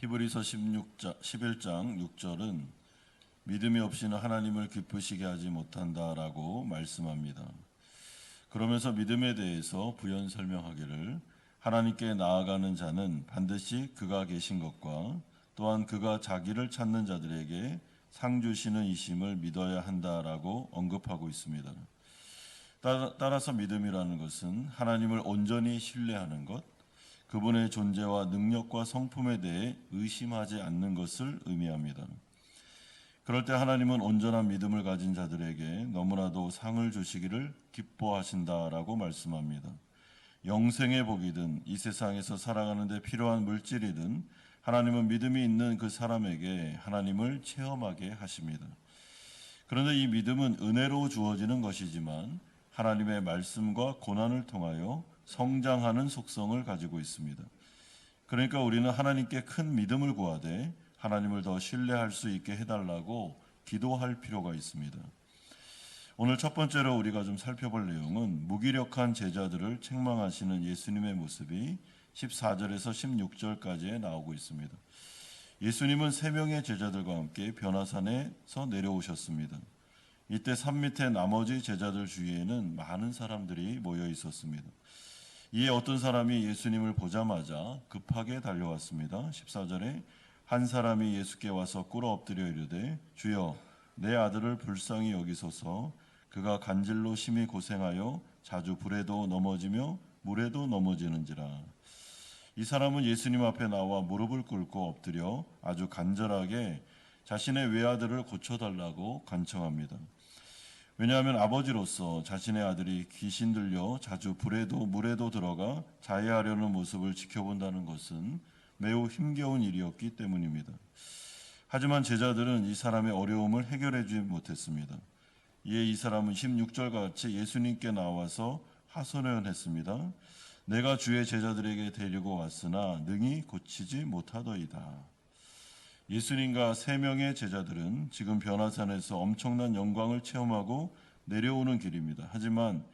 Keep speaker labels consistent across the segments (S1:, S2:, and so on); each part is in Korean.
S1: 히브리서 11장 6절은 믿음이 없이는 하나님을 기쁘시게 하지 못한다라고 말씀합니다. 그러면서 믿음에 대해서 부연 설명하기를 하나님께 나아가는 자는 반드시 그가 계신 것과 또한 그가 자기를 찾는 자들에게 상 주시는 이심을 믿어야 한다라고 언급하고 있습니다. 따라서 믿음이라는 것은 하나님을 온전히 신뢰하는 것, 그분의 존재와 능력과 성품에 대해 의심하지 않는 것을 의미합니다. 그럴 때 하나님은 온전한 믿음을 가진 자들에게 너무나도 상을 주시기를 기뻐하신다라고 말씀합니다. 영생의 복이든 이 세상에서 살아가는 데 필요한 물질이든 하나님은 믿음이 있는 그 사람에게 하나님을 체험하게 하십니다. 그런데 이 믿음은 은혜로 주어지는 것이지만 하나님의 말씀과 고난을 통하여 성장하는 속성을 가지고 있습니다. 그러니까 우리는 하나님께 큰 믿음을 구하되 하나님을 더 신뢰할 수 있게 해달라고 기도할 필요가 있습니다. 오늘 첫 번째로 우리가 좀 살펴볼 내용은 무기력한 제자들을 책망하시는 예수님의 모습이 14절에서 16절까지에 나오고 있습니다. 예수님은 3명의 제자들과 함께 변화산에서 내려오셨습니다. 이때 산 밑에 나머지 제자들 주위에는 많은 사람들이 모여 있었습니다. 이에 어떤 사람이 예수님을 보자마자 급하게 달려왔습니다. 14절에 한 사람이 예수께 와서 꿇어 엎드려 이르되 주여 내 아들을 불쌍히 여기소서 그가 간질로 심히 고생하여 자주 불에도 넘어지며 물에도 넘어지는지라. 이 사람은 예수님 앞에 나와 무릎을 꿇고 엎드려 아주 간절하게 자신의 외아들을 고쳐달라고 간청합니다. 왜냐하면 아버지로서 자신의 아들이 귀신 들려 자주 불에도 물에도 들어가 자해하려는 모습을 지켜본다는 것은 매우 힘겨운 일이었기 때문입니다. 하지만 제자들은 이 사람의 어려움을 해결해 주지 못했습니다. 이에 이 사람은 16절과 같이 예수님께 나와서 하소연했습니다. 내가 주의 제자들에게 데리고 왔으나 능히 고치지 못하더이다. 예수님과 3명의 제자들은 지금 변화산에서 엄청난 영광을 체험하고 내려오는 길입니다. 하지만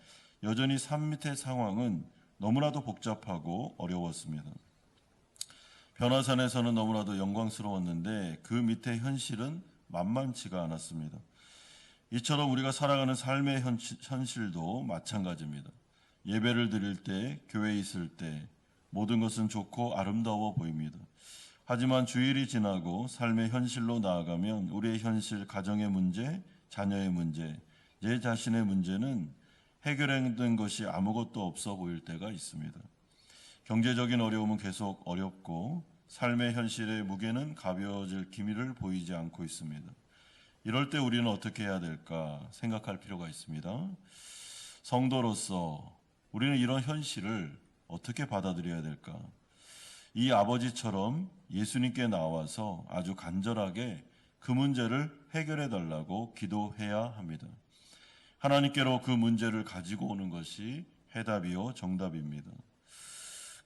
S1: 여전히 산 밑의 상황은 너무나도 복잡하고 어려웠습니다. 변화산에서는 너무나도 영광스러웠는데 그 밑의 현실은 만만치가 않았습니다. 이처럼 우리가 살아가는 삶의 현실도 마찬가지입니다. 예배를 드릴 때, 교회에 있을 때 모든 것은 좋고 아름다워 보입니다. 하지만 주일이 지나고 삶의 현실로 나아가면 우리의 현실, 가정의 문제, 자녀의 문제, 내 자신의 문제는 해결된 것이 아무것도 없어 보일 때가 있습니다. 경제적인 어려움은 계속 어렵고 삶의 현실의 무게는 가벼워질 기미를 보이지 않고 있습니다. 이럴 때 우리는 어떻게 해야 될까 생각할 필요가 있습니다. 성도로서 우리는 이런 현실을 어떻게 받아들여야 될까? 이 아버지처럼 예수님께 나와서 아주 간절하게 그 문제를 해결해 달라고 기도해야 합니다. 하나님께로 그 문제를 가지고 오는 것이 해답이요 정답입니다.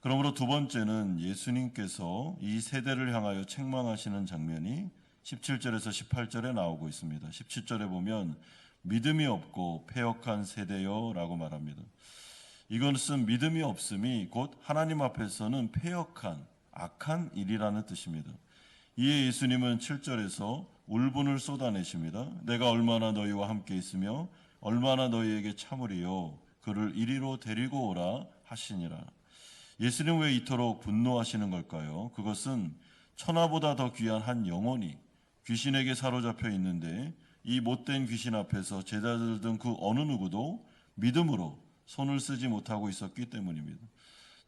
S1: 그러므로 두 번째는 예수님께서 이 세대를 향하여 책망하시는 장면이 17절에서 18절에 나오고 있습니다. 17절에 보면 믿음이 없고 패역한 세대요 라고 말합니다. 이것은 믿음이 없음이 곧 하나님 앞에서는 패역한 악한 일이라는 뜻입니다. 이에 예수님은 7절에서 울분을 쏟아내십니다. 내가 얼마나 너희와 함께 있으며 얼마나 너희에게 참으리요 그를 이리로 데리고 오라 하시니라. 예수님 왜 이토록 분노하시는 걸까요? 그것은 천하보다 더 귀한 한 영혼이 귀신에게 사로잡혀 있는데 이 못된 귀신 앞에서 제자들 등 그 어느 누구도 믿음으로 손을 쓰지 못하고 있었기 때문입니다.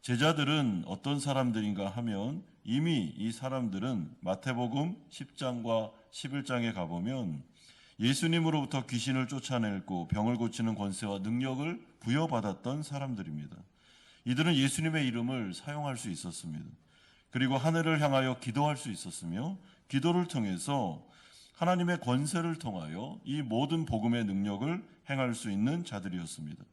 S1: 제자들은 어떤 사람들인가 하면 이미 이 사람들은 마태복음 10장과 11장에 가보면 예수님으로부터 귀신을 쫓아내고 병을 고치는 권세와 능력을 부여받았던 사람들입니다. 이들은 예수님의 이름을 사용할 수 있었습니다. 그리고 하늘을 향하여 기도할 수 있었으며 기도를 통해서 하나님의 권세를 통하여 이 모든 복음의 능력을 행할 수 있는 자들이었습니다.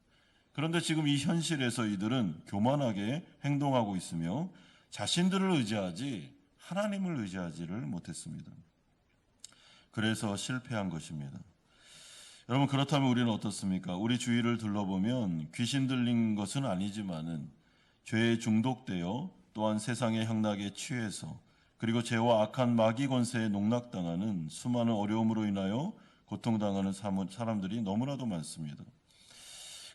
S1: 그런데 지금 이 현실에서 이들은 교만하게 행동하고 있으며 자신들을 의지하지 하나님을 의지하지를 못했습니다. 그래서 실패한 것입니다. 여러분, 그렇다면 우리는 어떻습니까? 우리 주위를 둘러보면 귀신 들린 것은 아니지만은 죄에 중독되어 또한 세상의 향락에 취해서 그리고 죄와 악한 마귀 권세에 농락당하는 수많은 어려움으로 인하여 고통당하는 사람들이 너무나도 많습니다.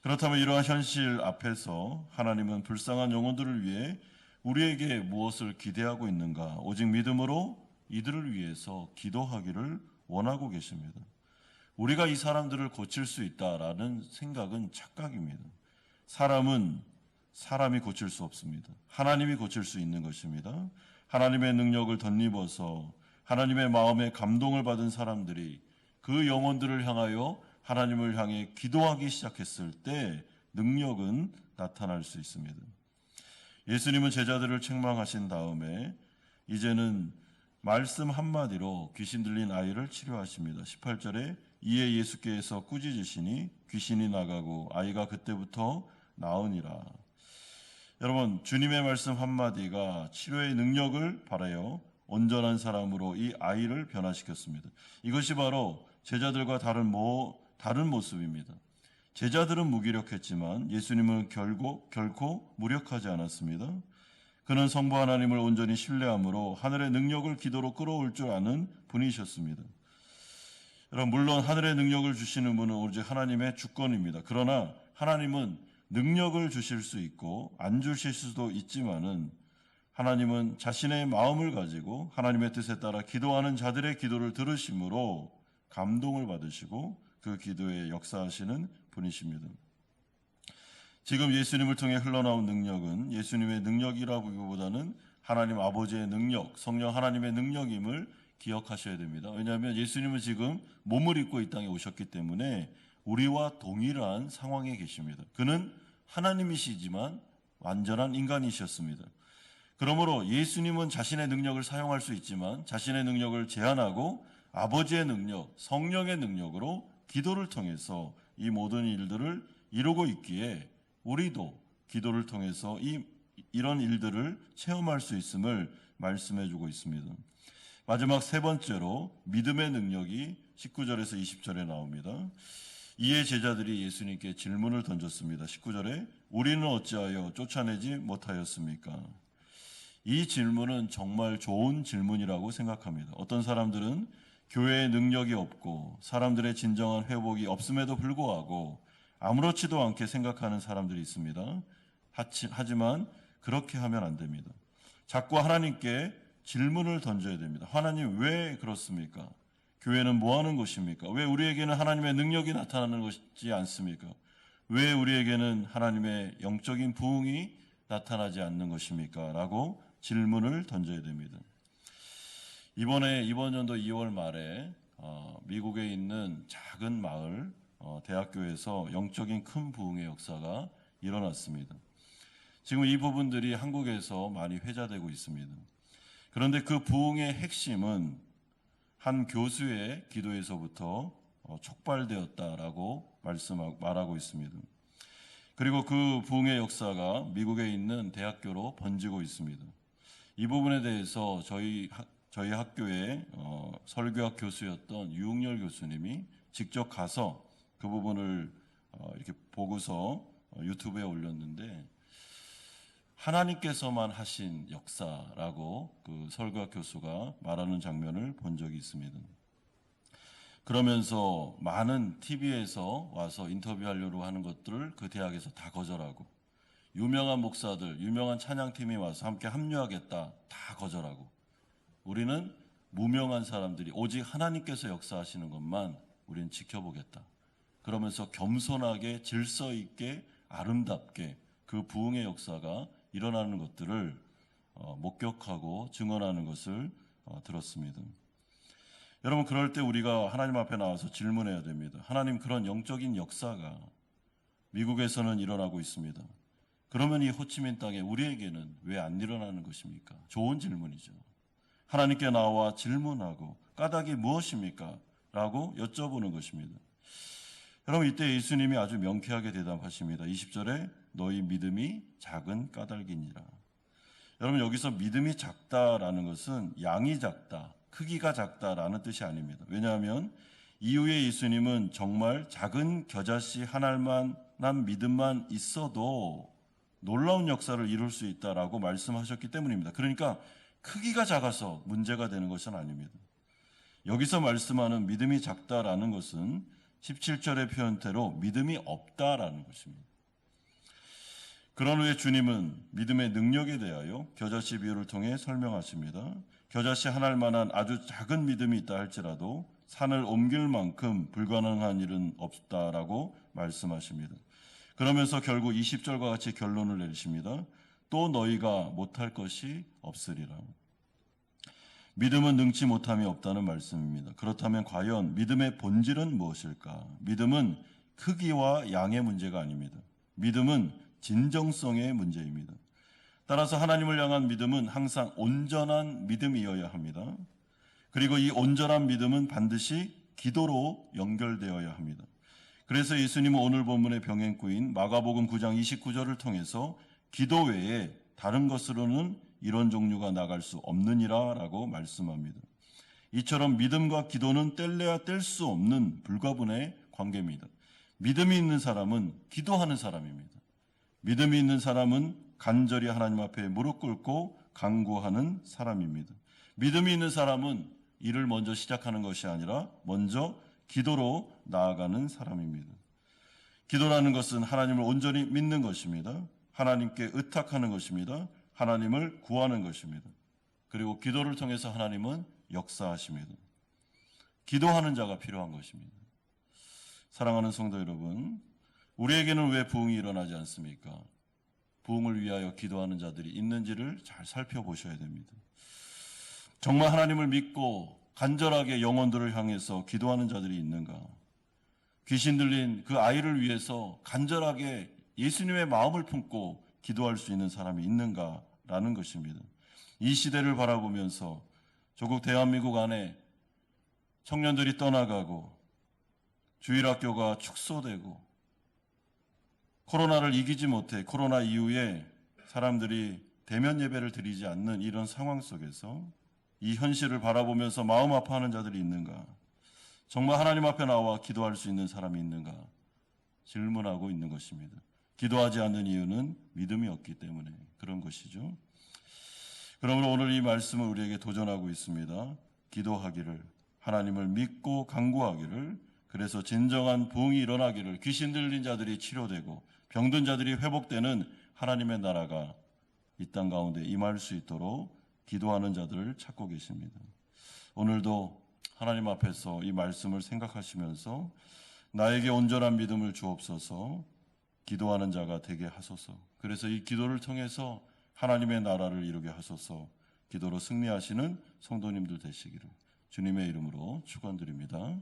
S1: 그렇다면 이러한 현실 앞에서 하나님은 불쌍한 영혼들을 위해 우리에게 무엇을 기대하고 있는가? 오직 믿음으로 이들을 위해서 기도하기를 원하고 계십니다. 우리가 이 사람들을 고칠 수 있다라는 생각은 착각입니다. 사람은 사람이 고칠 수 없습니다. 하나님이 고칠 수 있는 것입니다. 하나님의 능력을 덧입어서 하나님의 마음에 감동을 받은 사람들이 그 영혼들을 향하여 하나님을 향해 기도하기 시작했을 때 능력은 나타날 수 있습니다. 예수님은 제자들을 책망하신 다음에 이제는 말씀 한마디로 귀신 들린 아이를 치료하십니다. 18절에 이에 예수께서 꾸짖으시니 귀신이 나가고 아이가 그때부터 나으니라. 여러분, 주님의 말씀 한마디가 치료의 능력을 발하여 온전한 사람으로 이 아이를 변화시켰습니다. 이것이 바로 제자들과 다른 모습입니다. 제자들은 무기력했지만 예수님은 결코 무력하지 않았습니다. 그는 성부 하나님을 온전히 신뢰함으로 하늘의 능력을 기도로 끌어올 줄 아는 분이셨습니다. 여러분, 물론 하늘의 능력을 주시는 분은 오직 하나님의 주권입니다. 그러나 하나님은 능력을 주실 수 있고 안 주실 수도 있지만은 하나님은 자신의 마음을 가지고 하나님의 뜻에 따라 기도하는 자들의 기도를 들으심으로 감동을 받으시고 그 기도에 역사하시는 분이십니다. 지금 예수님을 통해 흘러나온 능력은 예수님의 능력이라기보다는 하나님 아버지의 능력, 성령 하나님의 능력임을 기억하셔야 됩니다. 왜냐하면 예수님은 지금 몸을 입고 이 땅에 오셨기 때문에 우리와 동일한 상황에 계십니다. 그는 하나님이시지만 완전한 인간이셨습니다. 그러므로 예수님은 자신의 능력을 사용할 수 있지만 자신의 능력을 제한하고 아버지의 능력, 성령의 능력으로 기도를 통해서 이 모든 일들을 이루고 있기에 우리도 기도를 통해서 이런 일들을 체험할 수 있음을 말씀해 주고 있습니다. 마지막 세 번째로 믿음의 능력이 19절에서 20절에 나옵니다. 이에 제자들이 예수님께 질문을 던졌습니다. 19절에 우리는 어찌하여 쫓아내지 못하였습니까? 이 질문은 정말 좋은 질문이라고 생각합니다. 어떤 사람들은 교회의 능력이 없고 사람들의 진정한 회복이 없음에도 불구하고 아무렇지도 않게 생각하는 사람들이 있습니다. 하지만 그렇게 하면 안 됩니다. 자꾸 하나님께 질문을 던져야 됩니다. 하나님, 왜 그렇습니까? 교회는 뭐 하는 것입니까? 왜 우리에게는 하나님의 능력이 나타나는 것이지 않습니까? 왜 우리에게는 하나님의 영적인 부흥이 나타나지 않는 것입니까? 라고 질문을 던져야 됩니다. 이번 연도 2월 말에 미국에 있는 작은 마을 대학교에서 영적인 큰 부흥의 역사가 일어났습니다. 지금 이 부분들이 한국에서 많이 회자되고 있습니다. 그런데 그 부흥의 핵심은 한 교수의 기도에서부터 촉발되었다라고 말하고 있습니다. 그리고 그 부흥의 역사가 미국에 있는 대학교로 번지고 있습니다. 이 부분에 대해서 저희 학교의 설교학 교수였던 유흥열 교수님이 직접 가서 그 부분을 이렇게 보고서 유튜브에 올렸는데 하나님께서만 하신 역사라고 그 설교학 교수가 말하는 장면을 본 적이 있습니다. 그러면서 많은 TV에서 와서 인터뷰하려고 하는 것들을 그 대학에서 다 거절하고 유명한 목사들, 유명한 찬양팀이 와서 함께 합류하겠다 다 거절하고 우리는 무명한 사람들이 오직 하나님께서 역사하시는 것만 우리는 지켜보겠다. 그러면서 겸손하게 질서 있게 아름답게 그 부흥의 역사가 일어나는 것들을 목격하고 증언하는 것을 들었습니다. 여러분, 그럴 때 우리가 하나님 앞에 나와서 질문해야 됩니다. 하나님, 그런 영적인 역사가 미국에서는 일어나고 있습니다. 그러면 이 호치민 땅에 우리에게는 왜 안 일어나는 것입니까? 좋은 질문이죠. 하나님께 나와 질문하고 까닭이 무엇입니까? 라고 여쭤보는 것입니다. 여러분, 이때 예수님이 아주 명쾌하게 대답하십니다. 20절에 너희 믿음이 작은 까닭이니라. 여러분, 여기서 믿음이 작다라는 것은 양이 작다, 크기가 작다라는 뜻이 아닙니다. 왜냐하면 이후에 예수님은 정말 작은 겨자씨 하나만한 믿음만 있어도 놀라운 역사를 이룰 수 있다라고 말씀하셨기 때문입니다. 그러니까 크기가 작아서 문제가 되는 것은 아닙니다. 여기서 말씀하는 믿음이 작다라는 것은 17절의 표현대로 믿음이 없다라는 것입니다. 그런 후에 주님은 믿음의 능력에 대하여 겨자씨 비유를 통해 설명하십니다. 겨자씨 하나일 만한 아주 작은 믿음이 있다 할지라도 산을 옮길 만큼 불가능한 일은 없다라고 말씀하십니다. 그러면서 결국 20절과 같이 결론을 내리십니다. 또 너희가 못할 것이 없으리라. 믿음은 능치 못함이 없다는 말씀입니다. 그렇다면 과연 믿음의 본질은 무엇일까? 믿음은 크기와 양의 문제가 아닙니다. 믿음은 진정성의 문제입니다. 따라서 하나님을 향한 믿음은 항상 온전한 믿음이어야 합니다. 그리고 이 온전한 믿음은 반드시 기도로 연결되어야 합니다. 그래서 예수님은 오늘 본문의 병행구인 마가복음 9장 29절을 통해서 기도 외에 다른 것으로는 이런 종류가 나갈 수 없느니라 라고 말씀합니다. 이처럼 믿음과 기도는 뗄래야 뗄 수 없는 불가분의 관계입니다. 믿음이 있는 사람은 기도하는 사람입니다. 믿음이 있는 사람은 간절히 하나님 앞에 무릎 꿇고 간구하는 사람입니다. 믿음이 있는 사람은 일을 먼저 시작하는 것이 아니라 먼저 기도로 나아가는 사람입니다. 기도라는 것은 하나님을 온전히 믿는 것입니다. 하나님께 의탁하는 것입니다. 하나님을 구하는 것입니다. 그리고 기도를 통해서 하나님은 역사하십니다. 기도하는 자가 필요한 것입니다. 사랑하는 성도 여러분, 우리에게는 왜 부흥이 일어나지 않습니까? 부흥을 위하여 기도하는 자들이 있는지를 잘 살펴보셔야 됩니다. 정말 하나님을 믿고 간절하게 영혼들을 향해서 기도하는 자들이 있는가? 귀신 들린 그 아이를 위해서 간절하게 예수님의 마음을 품고 기도할 수 있는 사람이 있는가라는 것입니다. 이 시대를 바라보면서 조국 대한민국 안에 청년들이 떠나가고 주일학교가 축소되고 코로나를 이기지 못해 코로나 이후에 사람들이 대면 예배를 드리지 않는 이런 상황 속에서 이 현실을 바라보면서 마음 아파하는 자들이 있는가? 정말 하나님 앞에 나와 기도할 수 있는 사람이 있는가? 질문하고 있는 것입니다. 기도하지 않는 이유는 믿음이 없기 때문에 그런 것이죠. 그러므로 오늘 이 말씀을 우리에게 도전하고 있습니다. 기도하기를, 하나님을 믿고 간구하기를, 그래서 진정한 부흥이 일어나기를, 귀신 들린 자들이 치료되고 병든 자들이 회복되는 하나님의 나라가 이 땅 가운데 임할 수 있도록 기도하는 자들을 찾고 계십니다. 오늘도 하나님 앞에서 이 말씀을 생각하시면서 나에게 온전한 믿음을 주옵소서, 기도하는 자가 되게 하소서. 그래서 이 기도를 통해서 하나님의 나라를 이루게 하소서. 기도로 승리하시는 성도님들 되시기를 주님의 이름으로 축원드립니다.